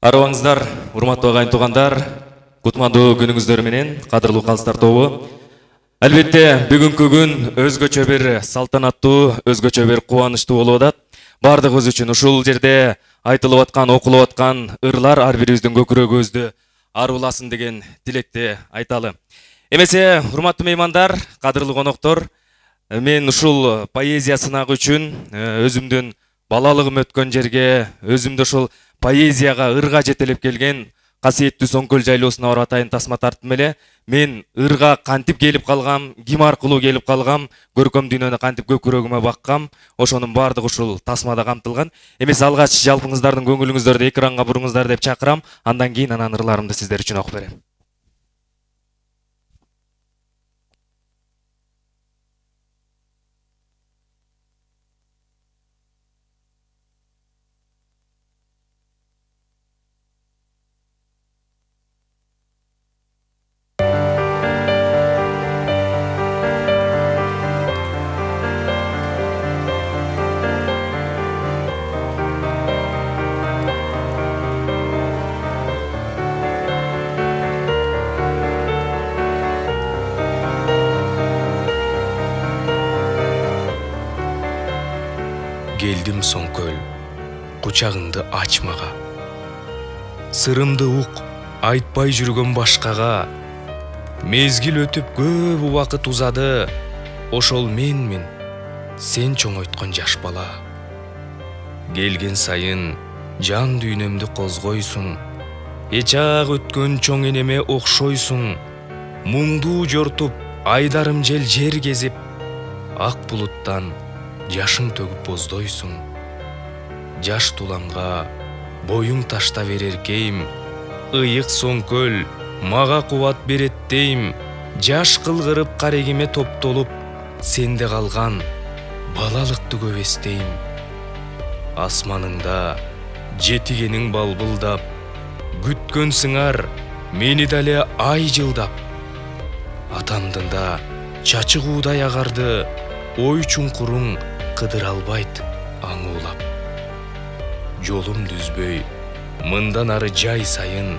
Арыбаңыздар, урматтуу агайын туугандар, кутмандуу күнүңүздөр менен, кадырлуу калыстар тобу. Албетте, бүгүнкү күн өзгөчө бир салтанаттуу, өзгөчө бир кубанычтуу болуп атат. Бардыгыбыз үчүн ушул жерде айтылып аткан, окулуп аткан ырлар ар бирибиздин көкүрөгүбүздү арууласын деген тилекти айталы. Эмесе, урматтуу меймандар, кадырлуу коноктор, мен ушул поэзия сынагы үчүн өзүмдүн балалыгым өткөн жерге, өзүмдү ушул поэзияга, ырга жетелеп келген касиеттүү Соңкөл жайлоосуна барып атайын тасма тарттым эле. Мен ырга кантип келип калгам, ким аркылуу келип калгам, көркөм дүйнөнү кантип көкүрөгүмө баккам, ошонун баардыгы ушул тасмада камтылган. Эмес, алгач жалпыңыздардын көңүлүңүздөрдү экранга буруңуздар деп чакырам, андан кийин анан ырларымды сиздер үчүн окуп берем. Келдим Соңкөл, кучагыңды ачмага. Сырымды ук, айтпай жүргөн башкага. Мезгил өтүп көп убакыт узады, ошол менмин, сен чоңойткон жаш бала. Келген сайын жан дүйнөмдү козгойсуң, эчак өткөн чоң энеме окшойсуң. Муңду жортуп, айдарым жел жер кезип, ак булуттан жашың төгүп боздойсуң. Жаш туламга боюң ташта берер кейим, ыйык Соңкөл мага кубат берет дейм. Жаш кылгырып карегиме топтолуп, сенде калган балалыкты көп эстейм. Асманыңда жетигениң балбылдап, күткөн сыңар мени дале ай жылдап. Атамдын да чачы куудай агарды, ой чуңкуруң кыдыр албайт аңуулап. Жолум дүзбөй, мындан ары жай сайын,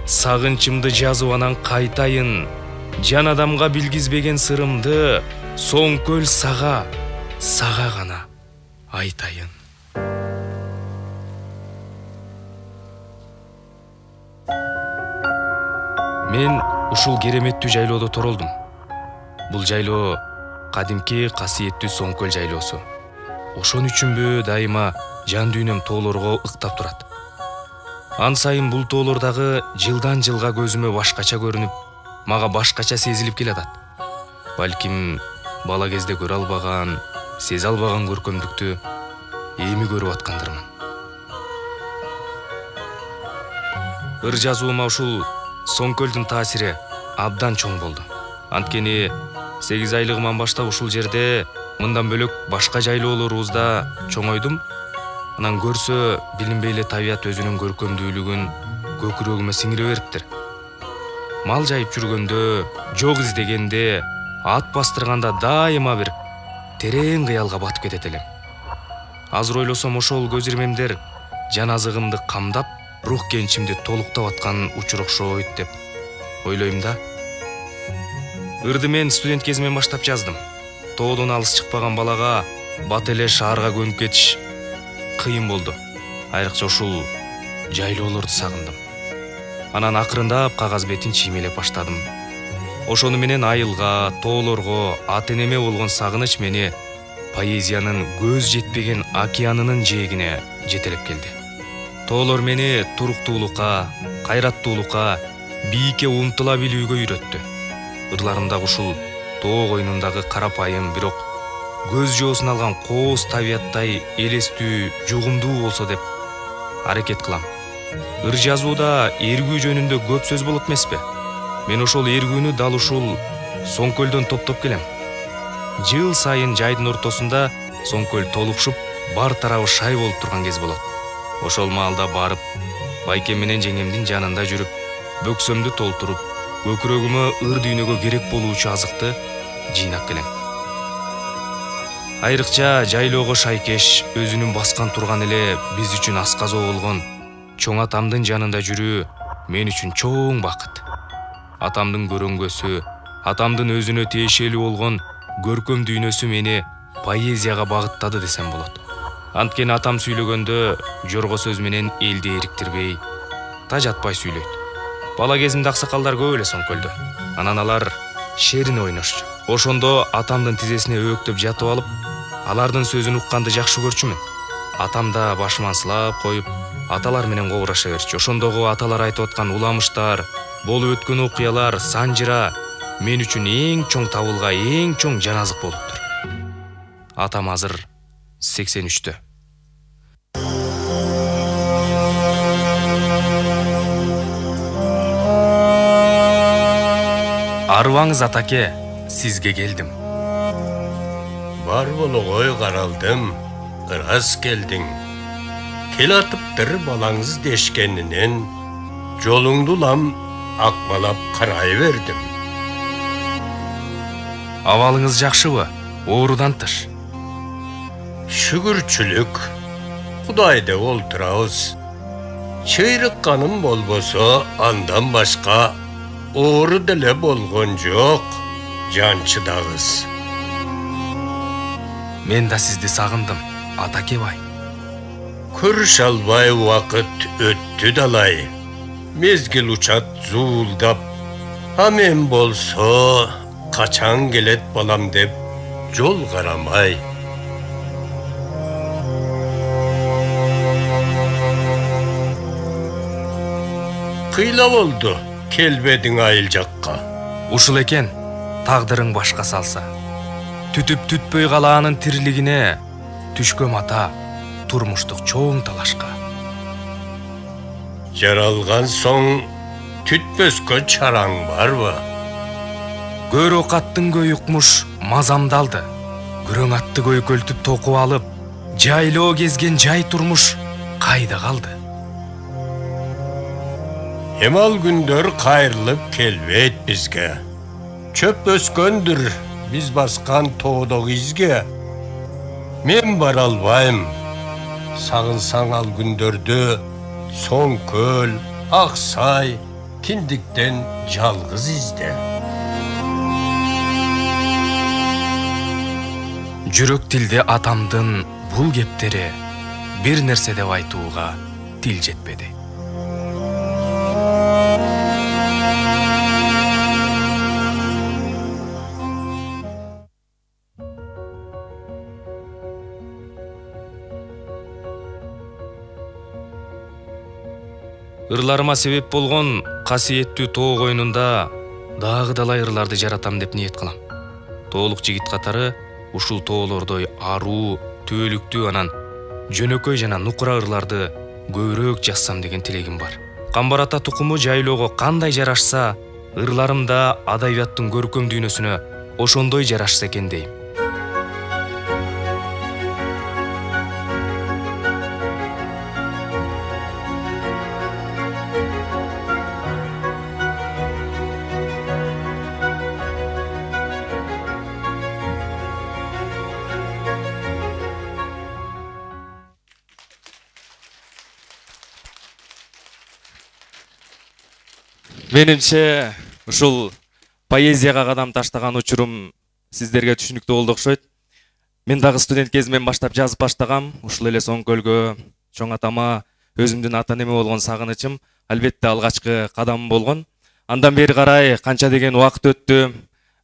сагынчымды жазып анан кайтайын. Жан адамга билгизбеген сырымды, Соңкөл сага гана айтайын. Мен ушул кереметтүү жайлоодо торолдум. Бул жайлоо кадимки касиеттүү Соңкөл жайлоосу. Ошон үчүнбү дайыма жан дүйнөм тоолорго ыктап турат. Ан сайын бул тоолордагы жылдан жылга көзүмө башкача көрүнүп, мага башкача сезилип келатат. Балким бала кезде көрө албаган, сезе албаган көркөмдүктү эми көрүп аткандырмын. Ыр жазуума ушул Соңкөлдүн таасири абдан чоң болду. Анткени 8 айлыгыман баштап ушул жерде, мындан бөлөк башка жайлоолорубузда чоңойдум. Анан көрсө, билинбей эле табият өзүнүн көркөмдүүлүгүн көкүрөгүмө сиңире бериптир. Мал жайып жүргөндө, жок издегенде, ат бастырганда дайыма бир терең кыялга батып кетет элем. Азыр ойлосом, ошол көз ирмемдер жан азыгымды камдап, рух кенчимди толуктап аткан учур окшойт деп ойлойм да. Ырды мен студент кезимен баштап жаздым. Тоодон алыс чыкпаган балага бат эле шаарга көнүп кетиш кыйын болду. Айрыкча ушул жайлоолорду сагындым. Анан акырындап кагаз бетин чиймелеп баштадым. Ошону менен айылга, тоолорго, ата энеме болгон сагыныч мени поэзиянын көз жетпеген океанынын жээгине жетелеп келди. Тоолор мени туруктуулукка, кайраттуулукка, бийикке умтула билүүгө үйрөттү. Ырларымдагы ушул тоо койнундагы карапайым, бирок көз жоосун алган кооз табияттай элестүү, жугумдуу болсо деп аракет кылам. Ыр жазууда эргүү жөнүндө көп сөз болот эмеспи? Мен ошол эргүүнү дал ушул Соңкөлдөн топтоп келем. Жыл сайын жайдын ортосунда Соңкөл толукшуп, бар тарабы шай болуп турган кез болот. Ошол маалда барып, байкем менен жеңемдин жанында жүрүп, бөксөмдү толтуруп, көкүрөгүмө ыр дүйнөгө керек болуучу азыкты жыйнап келем. Айрыкча жайлоого шайкеш өзүнүн баскан турган эле биз үчүн асказоо болгон чоң атамдын жанында жүрүү мен үчүн чоң бакыт. Атамдын көрөнгөсү, атамдын өзүнө тиешелүү болгон көркөм дүйнөсү мени поэзияга багыттады десем болот. Анткени атам сүйлөгөндө жорго сөз менен элди эриктирбей, тажатпай сүйлөйт. Бала кезимде аксакалдар көп эле Соңкөлдө. Анан алар шерине ойношчу. Ошондо атамдын тизесинеөөктөп жатып алып, алардын сөзүн укканды жакшы көрчүмүн. Атам да башыман сылап коюп, аталар менен кобураша берчү. Ошондогу аталар айтып аткан уламыштар, болуп өткөн окуялар, санжыра мен үчүн эң чоң табылга, эң чоң жаназык болуптур. Атам азыр 83-тө. Арыбаңыз атаке, сизге келдим. Бар болгой каралдым, ырас келдиң. Кел атыптыр балаңыз дешкенинен, жолуңду улам акмалап карай бердим. Абалыңыз жакшыбы? Оорудан тыш. Шүгүрчүлүк, Кудайды олтурабыз. Чыйрыкканым болбосо, андан башка оору деле болгон жок, жанчыдагыз. Мен да сизди сагындым, атаке бай. Көрүш албай убакыт өттү далай. Мезгил учат зуулдап, а мен болсо качан келет балам деп жол карамай. Кыйла болду келбедиң айыл жакка. Ушул экен, тагдырың башка салса. Түтүп түтпөй калаанын тирилигине түшкөм ата турмуштук чоң талашка. Жаралган соң түтпөскө чараң барбы? Көр окаттын көй укмуш мазамдалды. Күрөң атты көйкөлтүп токуп алып, жайлоо кезген жай турмуш кайда калды? Эмал күндөр кайрылып келбейт бизге. Чөп өскөндүр биз баскан тоодогу изге. Мен бара албайм. Сагынсаң ал күндөрдү, Соңкөл, Аксай, Киндиктен жалгыз изде. Жүрөк тилде атамдын бул кептери бир нерсе деп айтууга тил жетпеди. Ырларыма себеп болгон касиеттүү тоо коюнунда дагы далай ырларды жаратам деп ниет кылам. Тоолук жигит катары ушул тоолордой аруу, түбөлүктүү, анан жөнөкөй жана нукура ырларды көбүрөөк жазсам деген тилегим бар. Камбар ата тукуму жайлоого кандай жарашса, ырларым да адабияттын көркөм дүйнөсүнө ошондой жарашса экен дейм. Менимче ушул поэзияга кадам таштаган учурум сиздерге түшүнүктүү болду окшойт. Мен дагы студент кезимден баштап жазып баштагам. Ушул эле Соңкөлгө, чоң атама өзүмдүн ата неме болгон сагынычым албетте алгачкы кадам болгон. Андан бери карай канча деген убакыт өттү.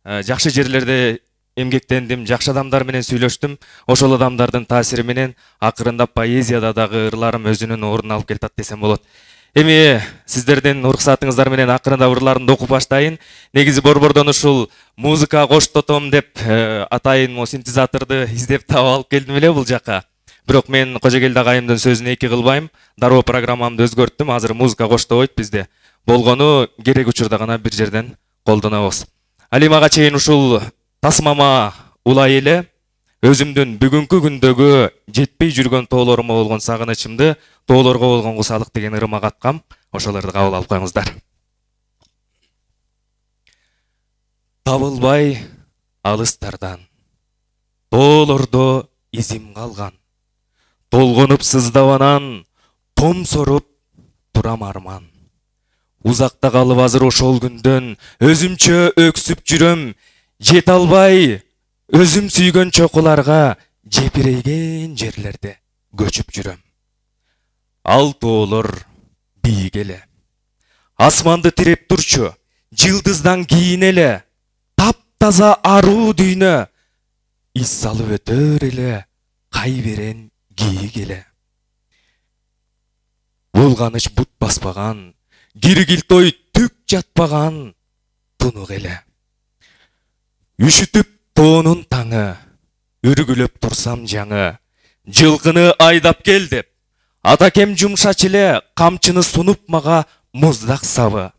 Жакшы жерлерде эмгектендим, жакшы адамдар менен сүйлөштүм. Ошол адамдардын таасири менен акырындап поэзияда дагы ырларым өзүнүн ордун алып келатат десем болот. Эми сиздердин уруксатыңыздар менен акырында ырларымды окуп баштайын. Негизи борбордон ушул музыка коштотом деп атайын синтезаторду издеп таап алып келдим эле бул жака. Бирок мен Кожогелди агайымдын сөзүн эки кылбайм. Дароо программамды өзгөрттүм. Азыр музыка коштобойт бизде. Болгону керек учурда гана бир жерден колдонобуз. Алимага чейин ушул тасмама улай эле өзүмдүн бүгүнкү күндөгү жетпей жүргөн тоолорума болгон сагынычымды тоолорго болгон кусалык деген ырыма каткам. Ошолорду кабыл алып коюңуздар. Табылбай алыстардан тоолордо изим калган, толгонуп сыздап анан том соруп турам арман. Узакта калып азыр ошол күндөн өзүмчө өксүп жүрөм, жете албай өзүм сүйгөн чокуларга жепирейген жерлерде көчүп жүрөм. Ал тоолор бийик эле, асманды тиреп турчу, жылдыздан кийин эле, таптаза аруу дүйнө, ис салып өтөр эле, кай берен кийик эле. Булганыч бут баспаган, киргилтой түк жатпаган тунук эле. Үшүтүп тоонун таңы, үргүлөп турсам жаңы, жылкыны айдап кел деп, атакем жумшач эле камчыны сунуп мага муздак сабы.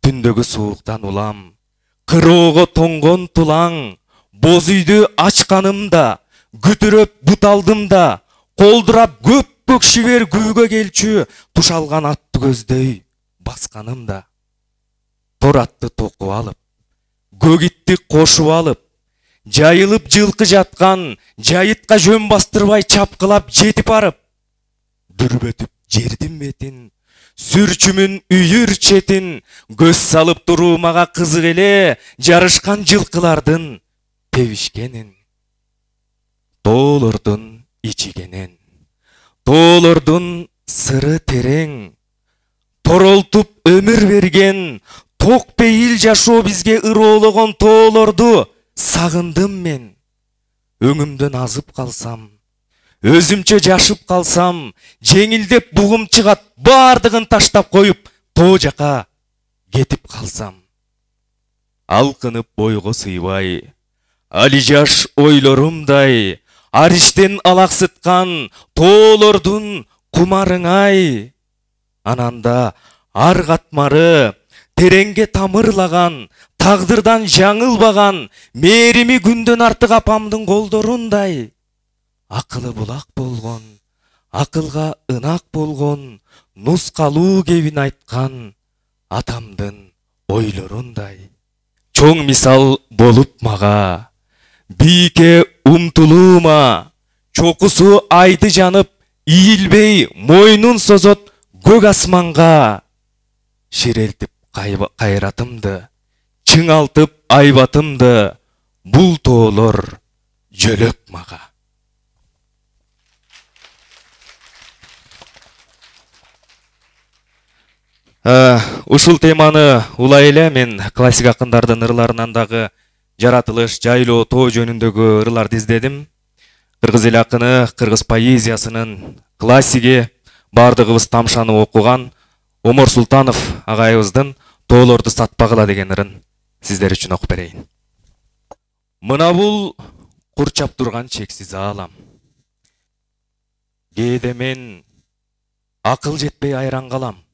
Түндөгү сууктан улам, кыроого тоңгон тулаң, боз үйдү ачканымда, күтүрөп бут алдымда, колдурап көк шибер күүгө келчү, тушалган атты көздөй басканымда. Тор атты токуп алып, көк итти кошуп алып, жайылып жылкы жаткан, жайытка жөн бастырбай чапкылап жетип барып, дүрбөтүп жердин бетин, сүрчүмүн үйүр четин, көз салып туруу мага кызык эле, жарышкан жылкылардын тебишкенин. Тоолордун ичигенен, тоолордун сыры терең, торолтуп өмүр берген, ток пейил жашоо бизге ыроологон тоолорду сагындым мен. Өңүмдөн азып калсам, өзүмчө жашып калсам, жеңилдеп бугум чыгат, бардыгын таштап коюп, тоо жака кетип калсам. Алкынып бойго сыйбай, али жаш ойлорумдай, ариштен алаксыткан тоолордун кумарыңай. Ананда ар катмары тереңге тамырлаган, тагдырдан жаңылбаган, мээрими күндөн артык апамдын колдорундай. Акылы булак болгон, акылга ынак болгон, нускалуу кебин айткан атамдын ойлорундай. Чоң мисал болуп мага, бийикке умтулуума, чокусу айды жанып, ийилбей мойнун созот көк асманга. Ширелтип кайратымды, чыңалтып айбатымды, бул тоолор жөлөк мага. Ушул теманы улай эле мен классик акындардын ырларынан дагы жаратылыш, жайлоо, тоо жөнүндөгү ырларды издедим. Кыргыз эл акыны, кыргыз поэзиясынын классиги, бардыгыбыз тамшанып окуган Омор Султанов агайыбыздын "Тоолорду сатпагыла" деген ырын сиздер үчүн окуп берейин. Мына бул курчап турган чексиз аалам. Кээде мен акыл жетпей айран калам.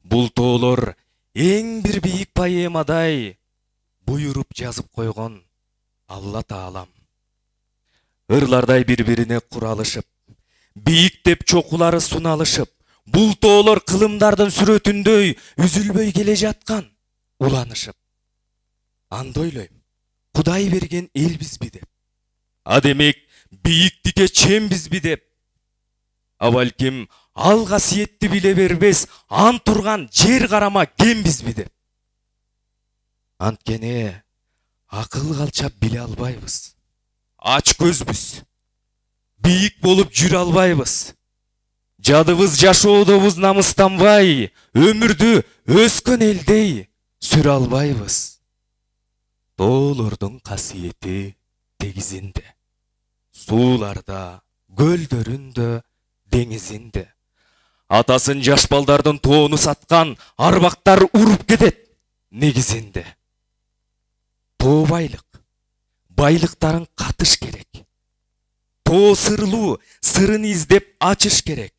Бул тоолор эң бир бийик поэмадай буйруп жазып койгон Алла Таалам. Ырлардай бири-бирине куралышып, бийиктеп чокулары суналышып, бул тоолор кылымдардын сүрөтүндөй үзүлбөй келе жаткан, уланышып. Анда ойлойм, Кудай берген элбизби деп. А демек, бийиктикке чембизби деп. А балким, ал касиетти биле бербес, ан турган жер карама кембизби деп. Анткени акыл калчап биле албайбыз. Ач көзбүз. Бийик болуп жүрө албайбыз. Жадыбыз жашоодобуз намыстанбай, өмүрдү өскөн элдей сүрө албайбыз. Тоолордун касиети тегизинде. Сууларда, көлдөрүндө, деңизинде. Атасын жаш балдардын тоону саткан арбактар уруп кетет негизинде. Тоо байлык, байлыктарын катыш керек. Тоо сырлуу, сырын издеп ачыш керек.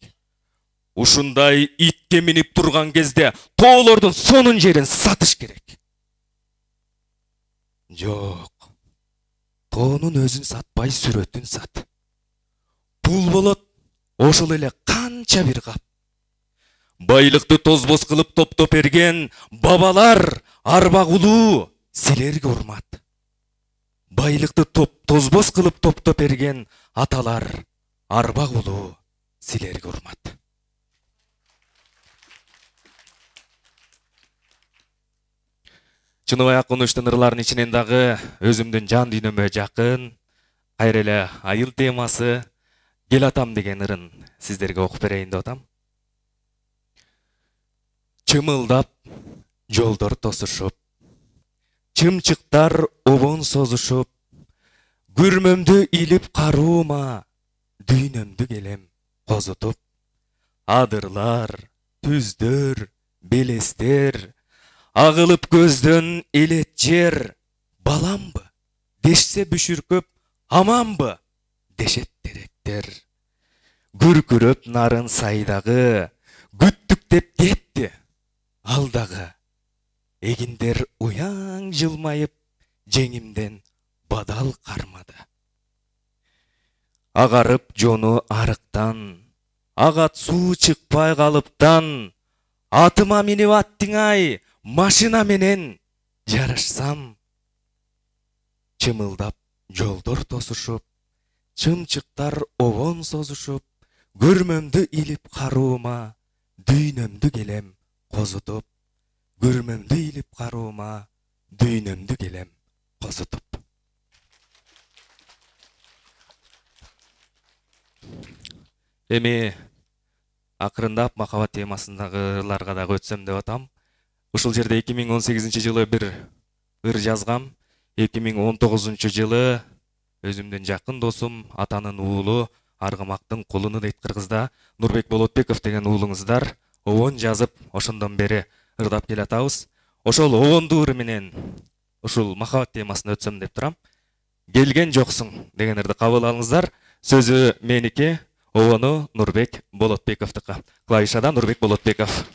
Ушундай итке минип турган кезде тоолордун сонун жерин сатыш керек. Жок, тоонун өзүн сатпай сүрөтүн сат. Пул болот, ошол эле канча бир кап. Байлыкты тозбос кылып топтоп берген бабалар, арбагулуу, силерге урмат. Байлыкты тозбос кылып топтоп берген аталар, арбагулуу, силерге урмат. Чыныбай Акунучтун ырларынын ичинен дагы өзүмдүн жан дүйнөмө жакын кайра эле айыл темасы Кел атам деген ырын сиздерге окуп берейин деп атам. Чымылдап жолдор тосушуп, чымчыктар обон созушуп, күрмөмдү илип каруума, дүйнөмдү келем козутуп. Адырлар, түздөр, белестер, агылып көздөн элет жер. Баламбы, дешсе бүшүркөп, аманбы, дешет теректер. Күркүрөп нарын сайдагы, күттүктеп кетти алдагы. Эгиндер уяң жылмайып, жеңимден бадал кармады. Агарып жону арыктан, агат суу чыкпай калыптан, атыма минип аттың ай, машина менен жарышсам. Чымылдап жолдор тосушуп, чымчыктар обон созушуп, көрмөмдү илип каруума, дүйнөмдү келем козутуп. Көрмөмдү илип каруума, дүйнөмдү келем козутуп. Эми акырындап махабат темасындагы ырларга дагы өтсөм деп атам. Ушул жерде 2018 жылы бир ыр жазгам. 2019 жылы өзүмдүн жакын досум, атанын уулу, Аргымактын кулуну дейт кыргызда, Нурбек Болотбеков деген уулуңуздар обон жазып, ошондон бери ырдап келатабыз. Ошол обондуу ыр менен ушул махабат темасын өтсөм деп турам. Келген жоксуң деген ырды кабыл алыңыздар. Сөзү меники, обону Нурбек Болотбековдуку. Клавишада Нурбек Болотбеков.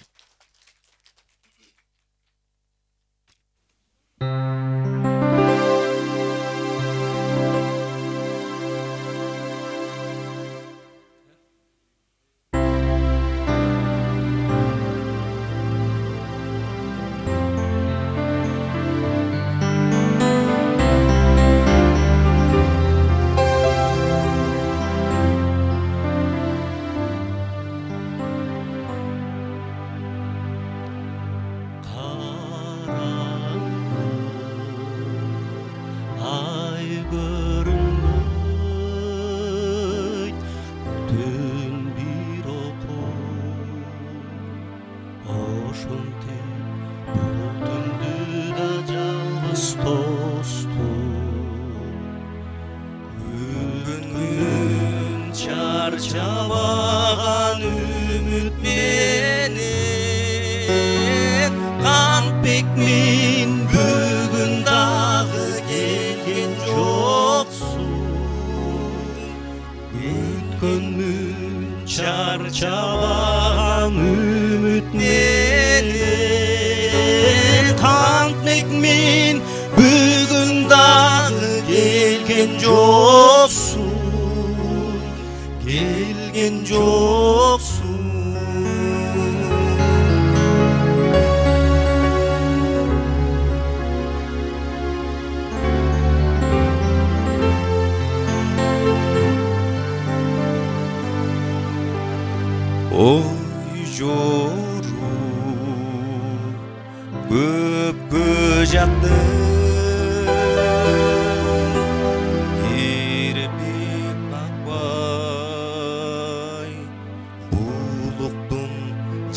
Çarçabağan ümit menен Kanpekmin bugün dağı gelgen joksun Ötkönmün çarçabağan ümit menен Kanpekmin bugün dağı gelgen joksun Gelgen joksun Oy joru köpkö jattı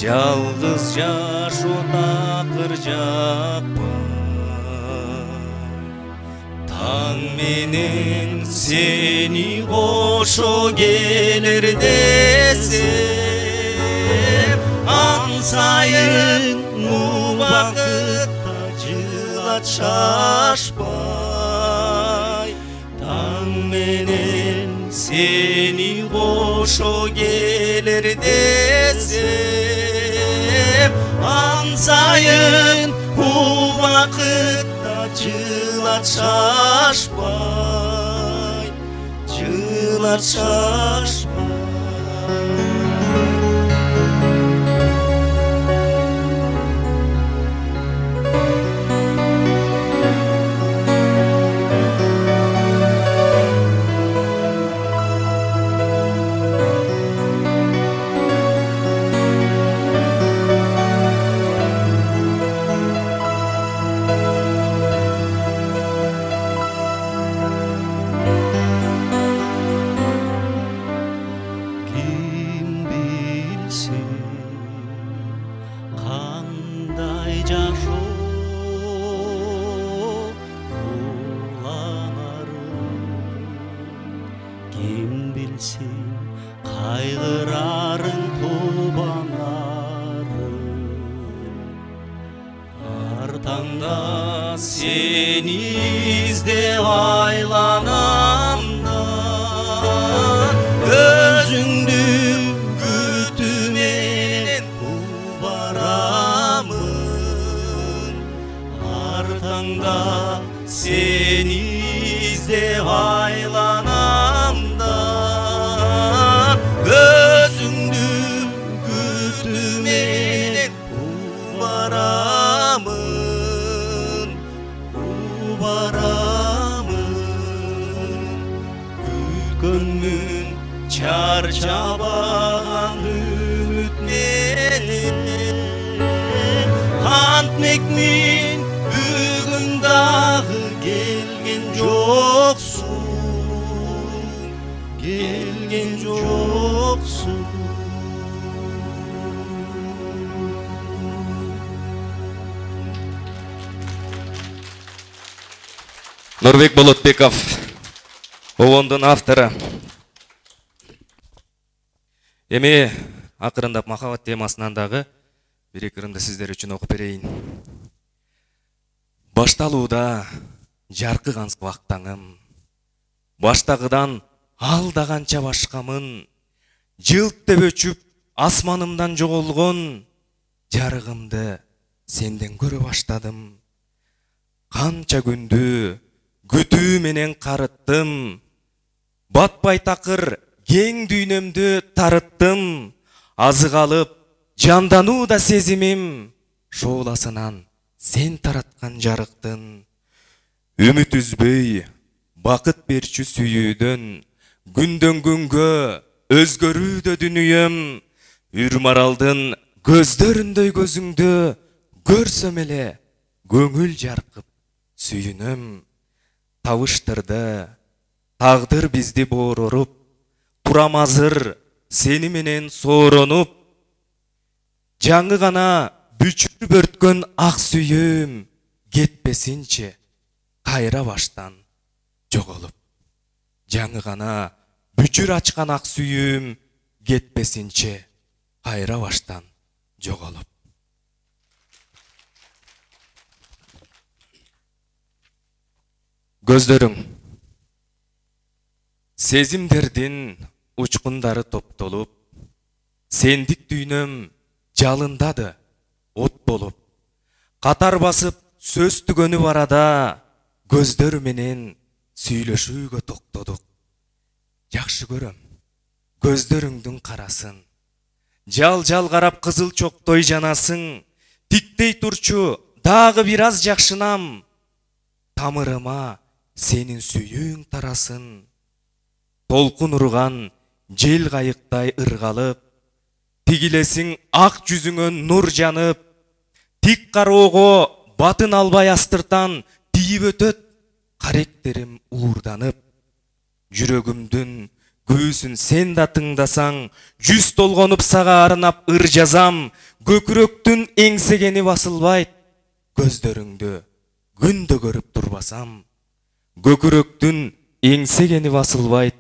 Жалгыз жашу такыр жакпай Таң менен сени кошо келер десем Ан сайын убакытта жылат шашпай Таң менен сени кошо келер десем Ан сайын убакытта жылат шашпай Жылат шашпай сен қайғырарың тобанарың артаңда сені іздеп айланам да өзіңді күтумен барамын артаңда сені іздеп айланам да өзіңді күтумен барамын күткөнмін чарчабаған үмітменен антмекмен бүгін дағы келген жоқсың Нұрбек Болотбеков, Оғондың авторы. Эми акырындап махаббат темасынан дагы бир ырымды сиздер үчүн окуп берейин. Башталууда жаркыган вактаңым, баштагыдан алдаганча башкамын, жылт деп өчүп асманымдан жоголгон жарыгымды сенден көрө баштадым. Канча күндү күтүү менен карыттым, батпай такыр кең дүйнөмдү тарыттым, азык алып жанданууда сезимим, шооласынан сен тараткан жарыктын. Үмүт үзбөй бакыт берчү сүйүүдөн, күндөн күнгө өзгөрүүдө дүнүйөм, үр маралдын көздөрүндөй көзүңдү көрсөм эле көңүл жаркып сүйүнөм. Табыштырды тагдыр бизди бооруп, турам азыр сени менен сооронуп, жаңы гана бүчүр бөрткөн ак сүйүм кетпесинчи кайра баштан жоголуп. Жаңы гана бүчүр ачкан ак сүйүм кетпесинчи кайра баштан жоголуп. Көздөрүң сезимдердин учкундары топтолуп, сендик дүйнөм жалындады от болуп, катар басып сөз түгөнү барада көздөр менен сүйлөшүүгө токтодук. Жакшы көрөм көздөрүңдүн карасын, жал карап кызыл чоктой жанасың, тиктей турчу дагы бир аз жакшынам, тамырыма сенин сүйүүң тарасын. Толкун урган жел кайыктай ыргалып, тигилесиң ак жүзүңөн нур жанып, тик кароого батын албай астыртан тийип өтөт каректерим уурданып. Жүрөгүмдүн күүсүн сен да тыңдасаң, жүз толгонуп сага арнап ыр жазам, көкүрөктүн эңсегени басылбайт, көздөрүңдү күндө көрүп турбасам. Көкүрөктүн эңсегени басылбайт,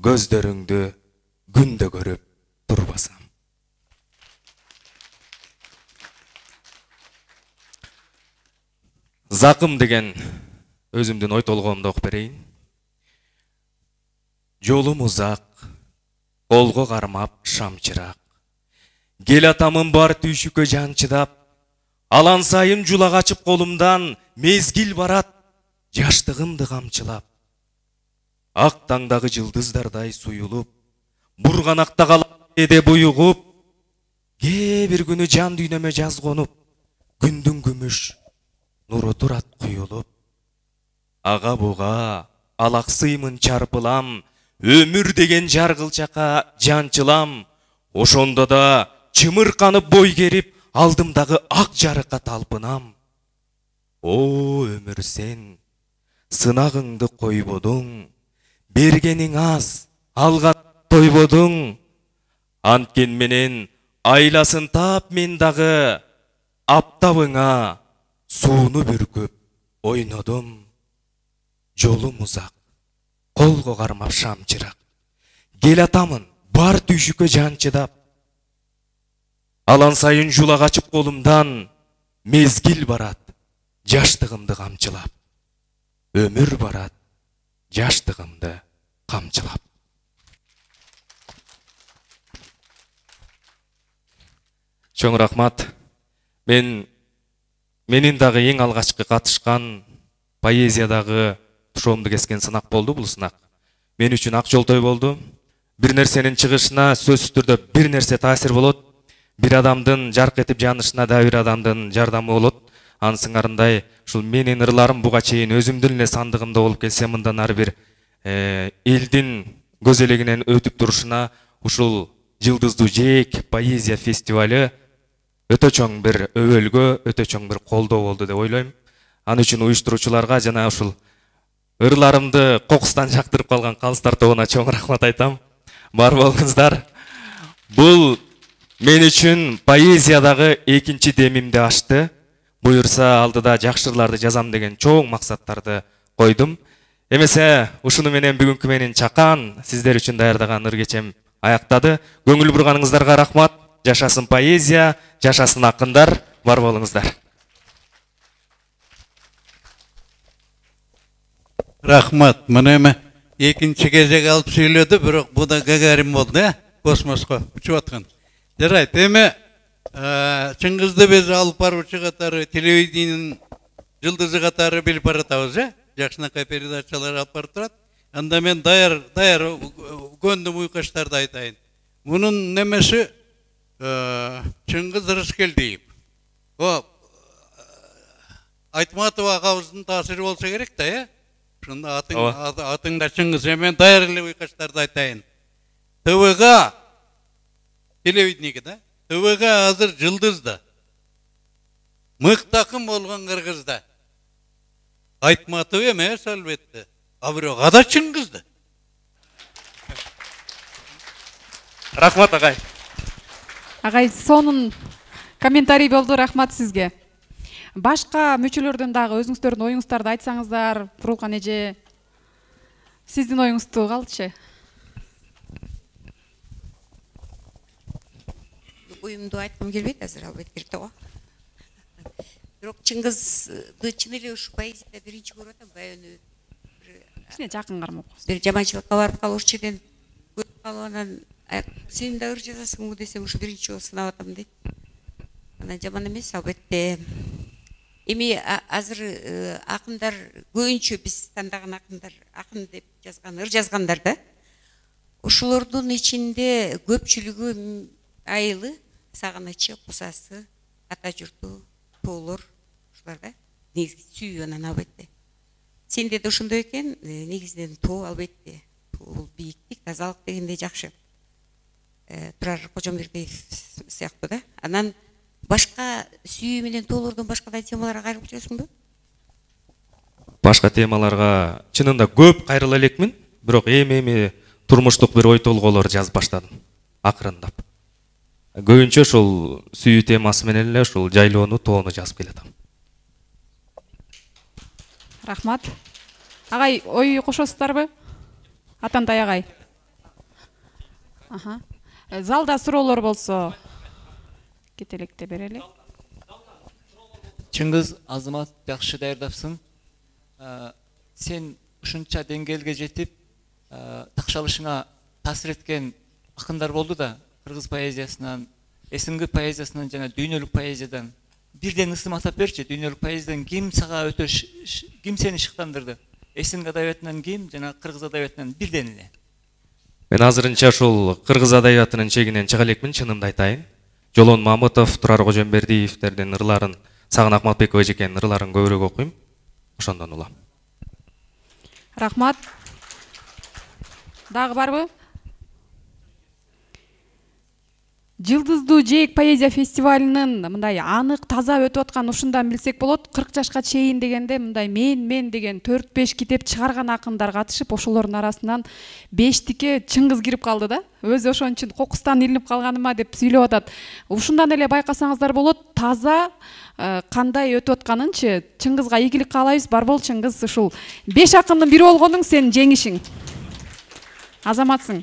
көздөрүңдү күндө көрүп турбасам. Закым деген өзүмдүн ой толгоомду окуп берейин. Жолум узак, колго кармап шамчырак, кел атамын бар түйшүккө жан чыдап, алан сайын жулак ачып колумдан, мезгил барат жаштыгымды камчылап. Ак таңдагы жылдыздардай суюлуп, бурганакта калап эде буюгуп, кээ бир күнү жан дүйнөмө жаз конуп, күндүн күмүш нуру турат куюлуп. Ага буга алаксыймын чарпылам, өмүр деген жаргылчака жанчылам, ошондо да чымырканып бой керип, алдымдагы ак жарыкка талпынам. О өмүр сен сынагыңды койбодуң, бергениң аз, алган тойбодуң. Анткен менен айласын таап мен дагы, аптабыңа сууну бүркүп ойнодум. Жолум узак, колго кармап шамчырак, кел атамын бар түйшікке жан чыдап. Алан сайын жула қачып қолымдан, мезгіл барат, жаштығымды қамчылап. Өмір барат, жаштығымды қамчылап. Чоң рахмат. Менің дағы ең алғашқы қатышқан поэзиядағы тұшуымды кескен сынақ болды бұл сынақ. Мен үшін ақ жол той болды. Bir нәрсенің шығышына сөзсіз түрде bir нәрсе таасир болады. Bir адамдың жарқ етіп жанышына да bir адамдың жардамы болады. Ансыңарындай, шул менің ырларым буга чейин өзүмдүн эле сандыгымда болуп келсе, мындан ары бир элдин көзелегинен өтүп турушуна ушул Жылдыздуу жээк поэзия фестивалі өтө чоң бир өбөлгө, өтө чоң бир колдоо болду деп ойлойм. Аны үчүн уюштуруучуларга жана ушул ырларымды кокустан жактырып калган калыстар тобуна чоң рахмат айтам. Бар болуңуздар. Бул мен үчүн поэзиядагы экинчи демимди ачты. Буюрса алдыда жакшырларды жазам деген чоң максаттарды койдум. Эмесе ушуну менен бүгүнкү менин чакан сиздер үчүн даярдаган ыр кечем аяктады. Көңүл бурганыңыздарга рахмат. Жашасын поэзия, жашасын акындар. Бар болуңуздар. Рахмат. Мына эми экинчи кезек алып сүйлөдү, бирок бу да Гагарин болду, космоско учуп аткан. Жарайт, эми Чыңгызды биз алып баруучу катары телевидениянын жылдызы катары билип баратабыз, жакшынакай передачалар алып барып турат. Анда мен даяр көндүм уйкаштарды айтайын. Мунун немеси Чыңгыз Рыскелдиев. О Айтматов агабыздын таасири болсо керек да, Шунда атыңда Чыңгыз, мен даяр эле уйкаштарды айтайын. ТВга телевидениеге да, ТВга азыр Жылдызда. Мыктакын болгон Кыргызда. Айтматов эмес албетте. А бирок ада Чыңгызды. Рахмат агай. Агай, сонун комментарий болду, рахмат сизге. Башка мүчөлөрдөн дагы өзүңүздөрдүн оюңуздарды айтсаңыздар, Турулкан эже, сиздин оюңузду калчы. Оюмду айткым келбейт азыр, албайт керек да го. Бирок Чыңгызды чын эле ушу поэзияда биринчи көрүп атам, баягы Кичине жакын кармап коесуз. бир жаманчылыкка барып калып жерден көрүп калып анан сен да ыр жазасыңбы десем, ушу биринчи жолу сынап атам дейт. Анан жаман эмес, албетте. Эми азыр акындар көбүнчө биз тандаган акындар, акын деп жазган, ыр жазгандар да. Ушулордун ичинде көпчүлүгү айылы, сагынычы, кусасы, ата журту, тоолор, ушулар да. Негизи сүйүү анан албетте. Сенде да ошондой экен, негизинен тоо албетте. Бул бийиктик, тазалык дегенде жакшы. Турар Кожомбердиев сыяктуу да. Анан башка сүйүү менен тоолордон башка да темаларга кайрылып жүрөсүңбү? Башка темаларга чынында көп кайрыла элекмин, бирок эми турмуштук бир ой толгоолор жазып баштадым, акырындап. Көбүнчө ушул сүйүү темасы менен эле ушул жайлоону, тоону жазып келатам. Рахмат. Агай, ой кошосуздарбы? Атандай агай. Залда суроолор болсо кетелекте берели. Чыңгыз, Азамат, жакшы даярдапсың. Сен ушунча деңгээлге жетип, такшалышыңа таасир эткен акындар болду да, кыргыз поэзиясынан, СНГ поэзиясынан жана дүйнөлүк поэзиядан. Бирден ысым атап берчи, дүйнөлүк поэзиядан ким сага өтө ким сени шыктандырды? СНГ адабиятынан ким жана кыргыз адабиятынан бирден эле? Мен азырынча ушул кыргыз адабиятынын чегинен чыга элекмин, чынымды айтайын. Жолон Мамытов, Турар Кожомбердиевтердин ырларын, Сагын Акматбеков эжекенин ырларын көбүрөөк окуйм. Ошондон улам. Рахмат. Дагы барбы? Жылдыздуу жээк поэзия фестивалынын мындай анык, таза өтүп аткан ушундан билсек болот. 40 жашка чейин дегенде мындай мен деген 4-5 китеп чыгарган акындар катышып, ошолордун арасынан 5тикке Чыңгыз кирип калды да. Өзү ошон үчүн кокустан илинип калганыма деп сүйлөп атат. Ушундан эле байкасаңыздар болот, таза кандай өтүп атканынчы. Чыңгызга ийгилик каалайбыз. Бар бол Чыңгыз, ушул 5 акындын бири болгонуң сенин жеңишиң. Азаматсың.